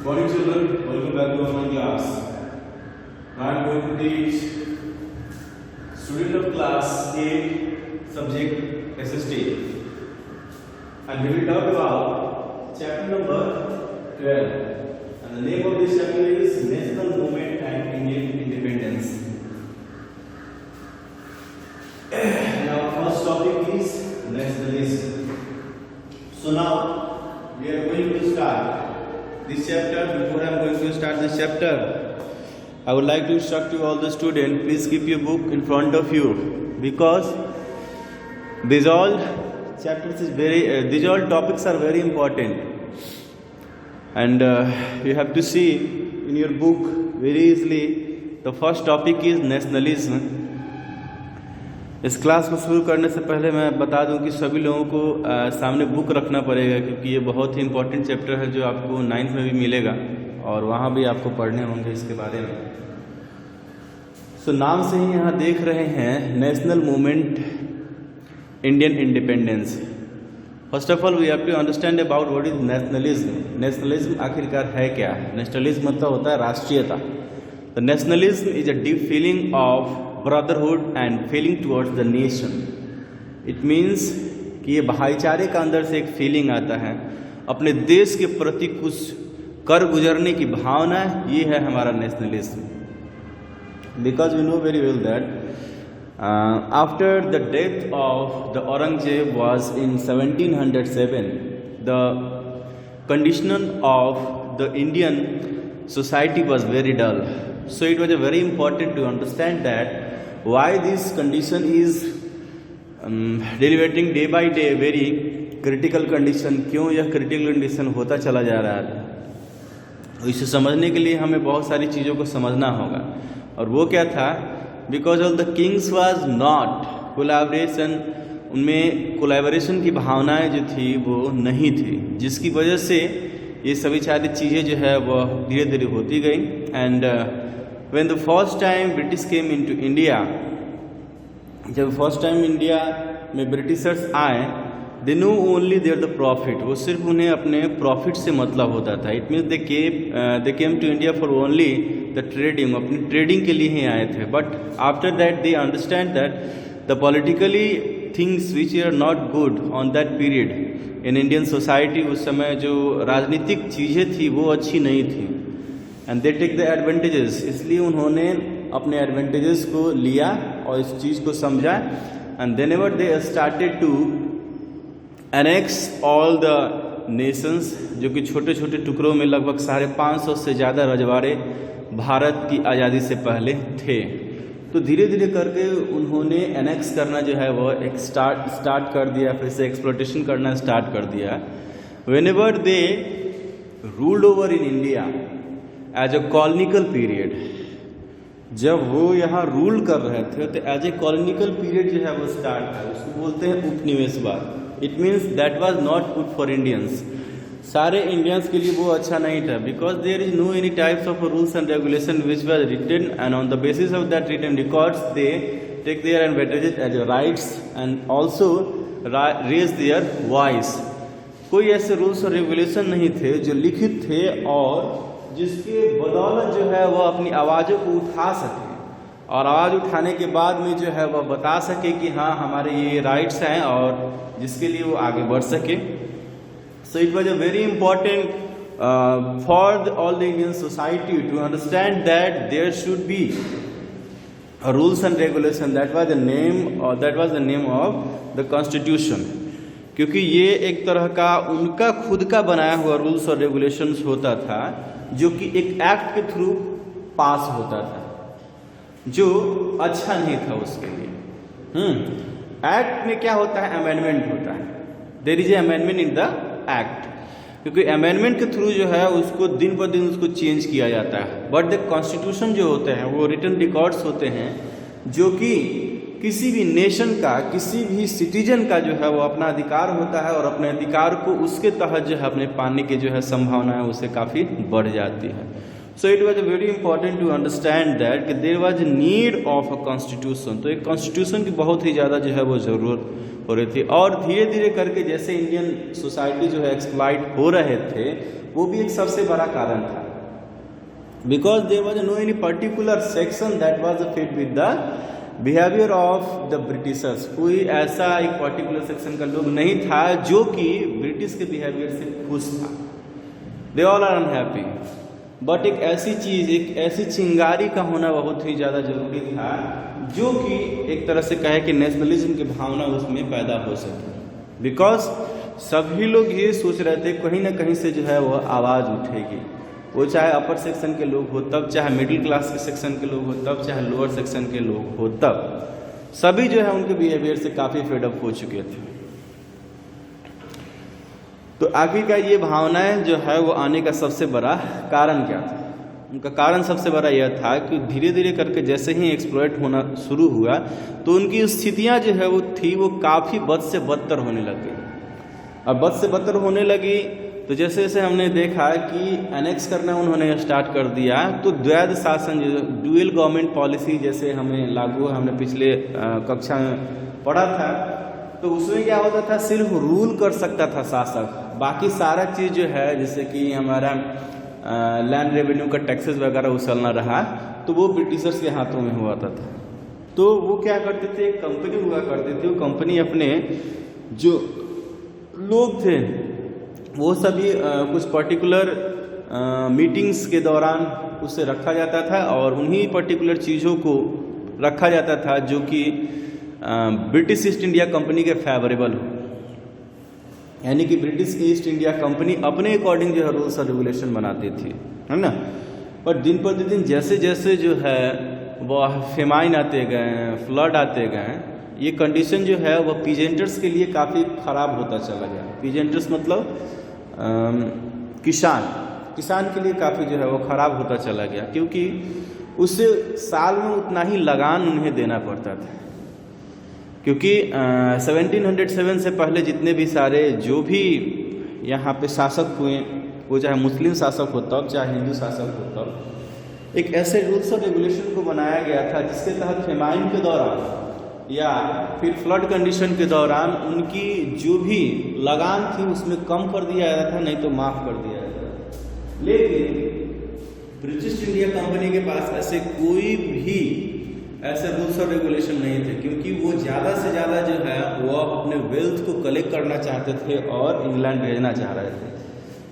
Morning children, welcome back to our class. Now I am going to teach student of class 8 subject SST, and we will talk about chapter number 12, and the name of this chapter is National Movement and Indian Independence. And our first topic is nationalism. So now we are going to start this chapter. Before I am going to start this chapter, I would like to instruct you all the students, please keep your book in front of you, because these all chapters is these all topics are very important, and you have to see in your book very easily. The first topic is nationalism. इस class को शुरू करने से पहले मैं बता दूं कि सभी लोगों को सामने बुक रखना पड़ेगा, क्योंकि ये बहुत ही इंपॉर्टेंट चैप्टर है जो आपको 9th में भी मिलेगा और वहाँ भी आपको पढ़ने होंगे इसके बारे में. सो नाम से ही यहाँ देख रहे हैं national movement, Indian independence. First of all we have to understand about what is nationalism. Nationalism आखिरकार है क्या? नेशनलिज्म मतलब होता है राष्ट्रीयता. The nationalism is a deep feeling of brotherhood and feeling towards the nation. It means कि ये भाईचारे का अंदर से एक फीलिंग आता है, अपने देश के प्रति कुछ कर गुजरने की भावना. ये है हमारा nationalism. Because we know very well that after the death of the Aurangzeb was in 1707, the condition of the Indian society was very dull. So it was a very important to understand that why this condition is deliberating day by day very critical condition. क्यों यह critical condition होता चला जा रहा है? इसे समझने के लिए हमें बहुत सारी चीज़ों को समझना होगा. और वो क्या था? Because of the kings was not collaboration. उनमें कोलैबोरेशन की भावनाएं जो थी वो नहीं थी, जिसकी वजह से ये सभी सारी चीज़ें जो है वह धीरे धीरे होती गई. And when the first time British came into India, जब फर्स्ट टाइम इंडिया में ब्रिटिशर्स आए, they know only their the profit. वो सिर्फ उन्हें अपने प्रॉफिट से मतलब होता था. It means they came to India for only the trading. अपनी ट्रेडिंग के लिए ही आए थे. But after that they understand that the politically things which are not good on that period in Indian society. उस समय जो राजनीतिक चीज़ें थी वो अच्छी नहीं थी. And they take the advantages. इसलिए उन्होंने अपने एडवांटेजेस को लिया और इस चीज़ को समझा. And then ever they started to annex all the nations, जो कि छोटे छोटे टुकड़ों में लगभग 550 से ज़्यादा रजवाड़े भारत की आज़ादी से पहले थे. तो धीरे धीरे करके उन्होंने एनेक्स करना जो है वो एक स्टार्ट कर दिया, फिर से एक्सप्लोटेशन करना स्टार्ट कर दिया. Whenever they ruled over in India as a colonical period, जब वो यहाँ रूल कर रहे थे तो एज ए कॉलोनिकल पीरियड जो है वो स्टार्ट है. उसको बोलते हैं उपनिवेशवाद. It means that was not good for Indians. सारे इंडियंस के लिए वो अच्छा नहीं था, because there is no any types of rules and regulation which was written, and on the basis of that written records they take their advantages as rights and also raise their voice. कोई ऐसे rules और regulation नहीं थे जो लिखित थे और जिसके बदौलत जो है वह अपनी आवाज़ों को उठा सके, और आवाज़ उठाने के बाद में जो है वह बता सके कि हाँ हमारे ये राइट्स हैं, और जिसके लिए वो आगे बढ़ सके. So it was a very important for all the Indian society to understand that there should be a rules and regulation. That was the name of the constitution. क्योंकि ये एक तरह का उनका खुद का बनाया हुआ रूल्स और रेगुलेशंस होता था, जो कि एक एक्ट के थ्रू पास होता था, जो अच्छा नहीं था उसके लिए. एक्ट में क्या होता है? अमेंडमेंट होता है. There is a amendment in the act, क्योंकि अमेंडमेंट के थ्रू जो है उसको दिन पर दिन उसको चेंज किया जाता है. बट द कॉन्स्टिट्यूशन जो होते हैं वो रिटन रिकॉर्ड्स होते हैं, जो कि किसी भी नेशन का, किसी भी सिटीजन का जो है वो अपना अधिकार होता है, और अपने अधिकार को उसके तहत जो है अपने पाने की जो है संभावना है उसे काफ़ी बढ़ जाती है. So it was very important to understand that there was need of a constitution. तो एक कॉन्स्टिट्यूशन की बहुत ही ज़्यादा जो है वो ज़रूरत हो रही थी। और धीरे धीरे करके जैसे इंडियन सोसाइटी जो है एक्सप्लॉइट हो रहे थे, वो भी एक सबसे बड़ा कारण था। Because there was no any particular section that was fit with the behaviour of the Britishers. कोई ऐसा एक पर्टिकुलर सेक्शन का लोग नहीं था जो कि ब्रिटिश के बिहेवियर से खुश था। They all are unhappy. But एक ऐसी चीज़, एक ऐसी चिंगारी का होना बहुत ही ज़्यादा जरूरी था जो कि एक तरह से कहे कि नेशनलिज्म की भावना उसमें पैदा हो सके। बिकॉज सभी लोग ये सोच रहे थे कहीं ना कहीं से जो है वो आवाज़ उठेगी, वो चाहे अपर सेक्शन के लोग हो तब, चाहे मिडिल क्लास के सेक्शन के लोग हो तब, चाहे लोअर सेक्शन के लोग हो तब, सभी जो है उनके बिहेवियर से काफ़ी फेडअप हो चुके थे। तो आखिरकार ये भावनाएं जो है वो आने का सबसे बड़ा कारण क्या था? उनका कारण सबसे बड़ा यह था कि धीरे धीरे करके जैसे ही एक्सप्लॉइट होना शुरू हुआ तो उनकी स्थितियां जो है वो थी वो काफ़ी बद से बदतर होने लगी। अब बद से बदतर होने लगी तो जैसे जैसे हमने देखा कि एनेक्स करना उन्होंने स्टार्ट कर दिया, तो द्वैध शासन जो ड्यूअल गवर्नमेंट पॉलिसी जैसे हमें लागू, हमने पिछले कक्षा में पढ़ा था, तो उसमें क्या होता था, सिर्फ रूल कर सकता था शासक, बाकी सारा चीज़ जो है जैसे कि हमारा लैंड रेवेन्यू का टैक्सेस वगैरह उछलना रहा तो वो ब्रिटिशर्स के हाथों में हुआ था। तो वो क्या करते थे, एक कंपनी हुआ करती थी, वो कंपनी अपने जो लोग थे वो सभी कुछ पर्टिकुलर मीटिंग्स के दौरान उससे रखा जाता था और उन्हीं पर्टिकुलर चीज़ों को रखा जाता था जो कि ब्रिटिश ईस्ट इंडिया कंपनी के फेवरेबल हो। यानी कि ब्रिटिश की ईस्ट इंडिया कंपनी अपने अकॉर्डिंग जो है रूल्स और रेगुलेशन बनाती थी, है ना। पर दिन पर दिन जैसे जैसे जो है वो फेमाइन आते गए, फ्लड आते गए, ये कंडीशन जो है वो पीजेंटर्स के लिए काफ़ी ख़राब होता चला गया। पीजेंटर्स मतलब किसान के लिए काफ़ी जो है वो ख़राब होता चला गया, क्योंकि उससे साल में उतना ही लगान उन्हें देना पड़ता था। क्योंकि 1707 से पहले जितने भी सारे जो भी यहाँ पे शासक हुए, वो चाहे मुस्लिम शासक हो तब, चाहे हिंदू शासक हो तब, एक ऐसे रूल्स और रेगुलेशन को बनाया गया था जिसके तहत फेमाइन के दौरान या फिर फ्लड कंडीशन के दौरान उनकी जो भी लगान थी उसमें कम कर दिया जाता था, नहीं तो माफ़ कर दिया जाता था। लेकिन ब्रिटिश इंडिया कंपनी के पास ऐसे कोई भी ऐसे रूल्स और रेगुलेशन नहीं थे, क्योंकि वो ज़्यादा से ज़्यादा जो है वो अपने वेल्थ को कलेक्ट करना चाहते थे और इंग्लैंड भेजना चाह रहे थे।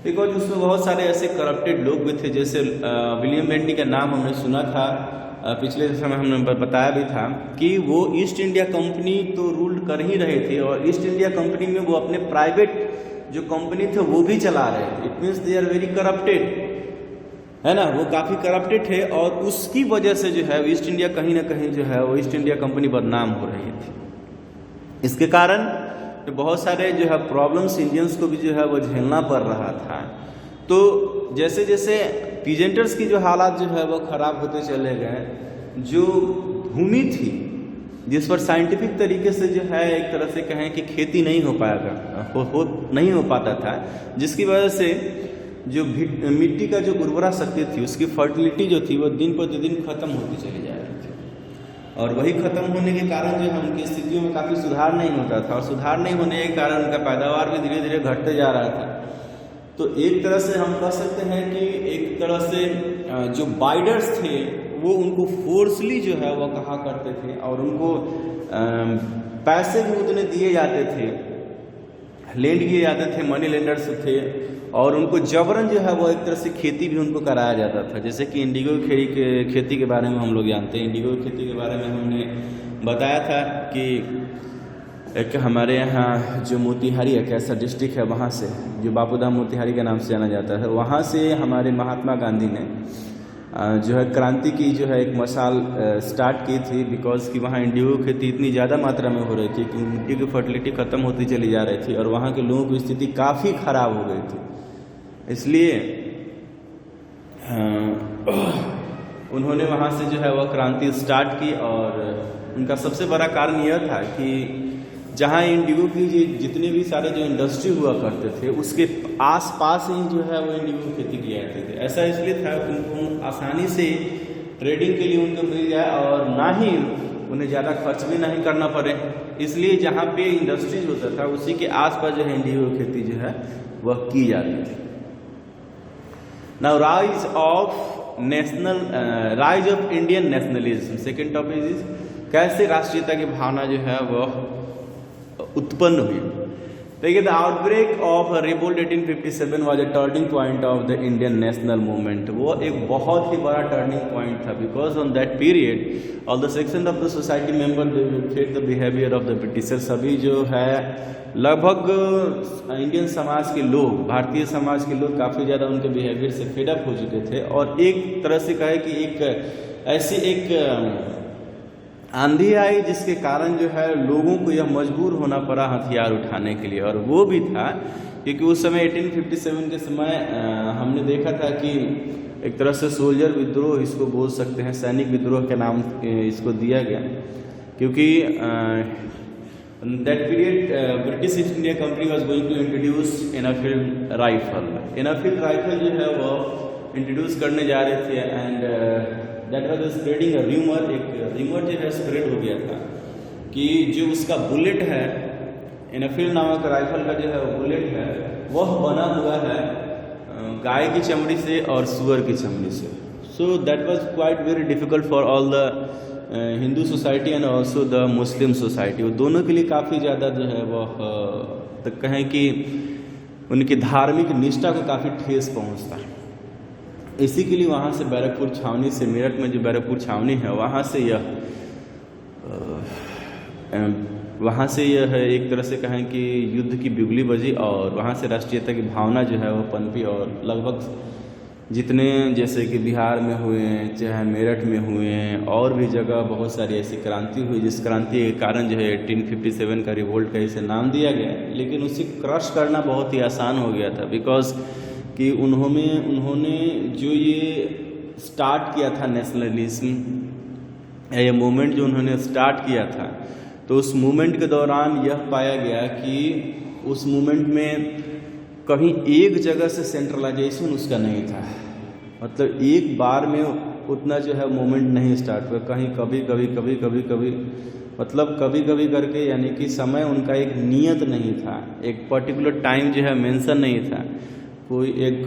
बिकॉज उसमें बहुत सारे ऐसे करप्टेड लोग भी थे, जैसे विलियम बेंटिंग का नाम हमने सुना था, पिछले समय हमने बताया भी था कि वो ईस्ट इंडिया कंपनी तो रूल कर ही रहे थे और ईस्ट इंडिया कंपनी में वो अपने प्राइवेट जो कंपनी थे वो भी चला रहे थे। It means they are very corrupted, है ना, वो काफ़ी करप्टेड है और उसकी वजह से जो है ईस्ट इंडिया कहीं ना कहीं जो है वो ईस्ट इंडिया कंपनी बदनाम हो रही थी। इसके कारण तो बहुत सारे जो है प्रॉब्लम्स इंडियंस को भी जो है वो झेलना पड़ रहा था। तो जैसे जैसे पीजेंटर्स की जो हालात जो है वो ख़राब होते चले गए, जो भूमि थी जिस पर साइंटिफिक तरीके से जो है एक तरह से कहें कि खेती नहीं हो नहीं हो पाता था, जिसकी वजह से जो मिट्टी का जो उर्वरा शक्ति थी, उसकी फर्टिलिटी जो थी वो दिन प्रतिदिन खत्म होती चली जा रही थी। और वही खत्म होने के कारण जो है उनकी स्थितियों में काफ़ी सुधार नहीं होता था और सुधार नहीं होने के कारण उनका पैदावार भी धीरे धीरे घटते जा रहा था। तो एक तरह से हम कह सकते हैं कि एक तरह से जो बाइडर्स थे वो उनको फोर्सली जो है वो कहा करते थे और उनको पैसे भी उतने दिए जाते थे, लेंड किए जाते थे, मनी लेंडर्स थे और उनको जबरन जो है वो एक तरह से खेती भी उनको कराया जाता था। जैसे कि इंडिगो खेती के बारे में हम लोग जानते हैं। इंडिगो खेती के बारे में हमने बताया था कि एक हमारे यहाँ जो मोतिहारी एक ऐसा डिस्ट्रिक्ट है, वहाँ से जो बापूधाम मोतिहारी के नाम से जाना जाता है, वहाँ से हमारे महात्मा गांधी ने जो है क्रांति की जो है एक मशाल स्टार्ट की थी। बिकॉज कि वहाँ इंडिगो खेती इतनी ज़्यादा मात्रा में हो रही थी कि मिट्टी की फर्टिलिटी ख़त्म होती चली जा रही थी और वहाँ के लोगों की स्थिति काफ़ी ख़राब हो गई थी। इसलिए उन्होंने वहाँ से जो है वह क्रांति स्टार्ट की और उनका सबसे बड़ा कारण यह था कि जहाँ इंडिगो की जितने भी सारे जो इंडस्ट्री हुआ करते थे उसके आसपास ही जो है वो इंडिगो खेती किया जाते थे। ऐसा इसलिए था कि उनको आसानी से ट्रेडिंग के लिए उनको मिल जाए और ना ही उन्हें ज़्यादा खर्च भी नहीं करना पड़े, इसलिए जहाँ पे इंडस्ट्रीज होता था उसी के आसपास जो है इंडिगो की खेती जो है वह की जाती थी। Now rise of Indian nationalism, second topic is कैसे राष्ट्रीयता की भावना जो है वह उत्पन्न हुई। देखिए, the outbreak of revolt 1857 was a turning point of the Indian national movement. वो एक बहुत ही बड़ा टर्निंग पॉइंट था, because on that period all the section of the society member they will fate the behaviour of the Britisher. सभी जो है लगभग इंडियन समाज के लोग, भारतीय समाज के लोग काफ़ी ज़्यादा उनके बिहेवियर से फेडअप हो चुके थे, और एक तरह से कहे कि एक ऐसी एक आंधी आई जिसके कारण जो है लोगों को यह मजबूर होना पड़ा हथियार उठाने के लिए। और वो भी था क्योंकि उस समय 1857 के समय हमने देखा था कि एक तरह से सोल्जर विद्रोह इसको बोल सकते हैं, सैनिक विद्रोह के नाम इसको दिया गया, क्योंकि that period British East India company was going to introduce Enfield rifle. Enfield rifle जो है वो इंट्रोड्यूस करने जा रहे थे, and that was spreading a rumour. एक र्यूमर जो है स्प्रेड हो गया था कि जो उसका बुलेट है, एनफील्ड नामक राइफल का जो है बुलेट है वह बना हुआ है गाय की चमड़ी से और सुअर की चमड़ी से। So that was quite very difficult for all the Hindu society and also the Muslim society. वो दोनों के लिए काफ़ी ज़्यादा जो है वह तक कहें कि उनकी धार्मिक निष्ठा को काफ़ी ठेस पहुंचता है। इसी के लिए वहाँ से बैरकपुर छावनी से, मेरठ में जो बैरकपुर छावनी है वहाँ से यह एक तरह से कहें कि युद्ध की बिगुली बजी, और वहाँ से राष्ट्रीयता की भावना जो है वो पनपी। और लगभग जितने जैसे कि बिहार में हुए, चाहे मेरठ में हुए, और भी जगह बहुत सारी ऐसी क्रांति हुई, जिस क्रांति के कारण जो है 1857 का रिवोल्ट का इसे नाम दिया गया। लेकिन उसे क्रश करना बहुत ही आसान हो गया था, बिकॉज कि उन्होंने जो ये स्टार्ट किया था नेशनलिज्म, ये मूवमेंट जो उन्होंने स्टार्ट किया था, तो उस मूवमेंट के दौरान यह पाया गया कि उस मूवमेंट में कहीं एक जगह से सेंट्रलाइजेशन उसका नहीं था। मतलब एक बार में उतना जो है मूवमेंट नहीं स्टार्ट हुआ, कहीं कभी मतलब कभी करके, यानी कि समय उनका एक नियत नहीं था, एक पर्टिकुलर टाइम जो है मेंशन नहीं था, कोई एक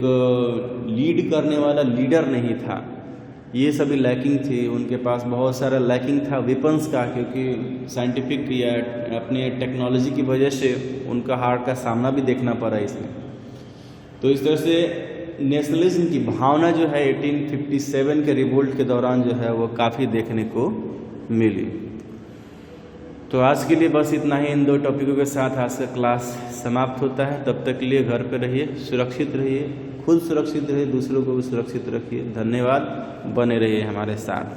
लीड करने वाला लीडर नहीं था। ये सभी लैकिंग थी उनके पास, बहुत सारा लैकिंग था वेपन्स का, क्योंकि साइंटिफिक या अपने टेक्नोलॉजी की वजह से उनका हार का सामना भी देखना पड़ा इसमें। तो इस तरह से नेशनलिज्म की भावना जो है 1857 के रिवोल्ट के दौरान जो है वो काफ़ी देखने को मिली। तो आज के लिए बस इतना ही। इन दो टॉपिकों के साथ आज का क्लास समाप्त होता है। तब तक के लिए घर पर रहिए, सुरक्षित रहिए, खुद सुरक्षित रहिए, दूसरों को भी सुरक्षित रखिए। धन्यवाद, बने रहिए हमारे साथ।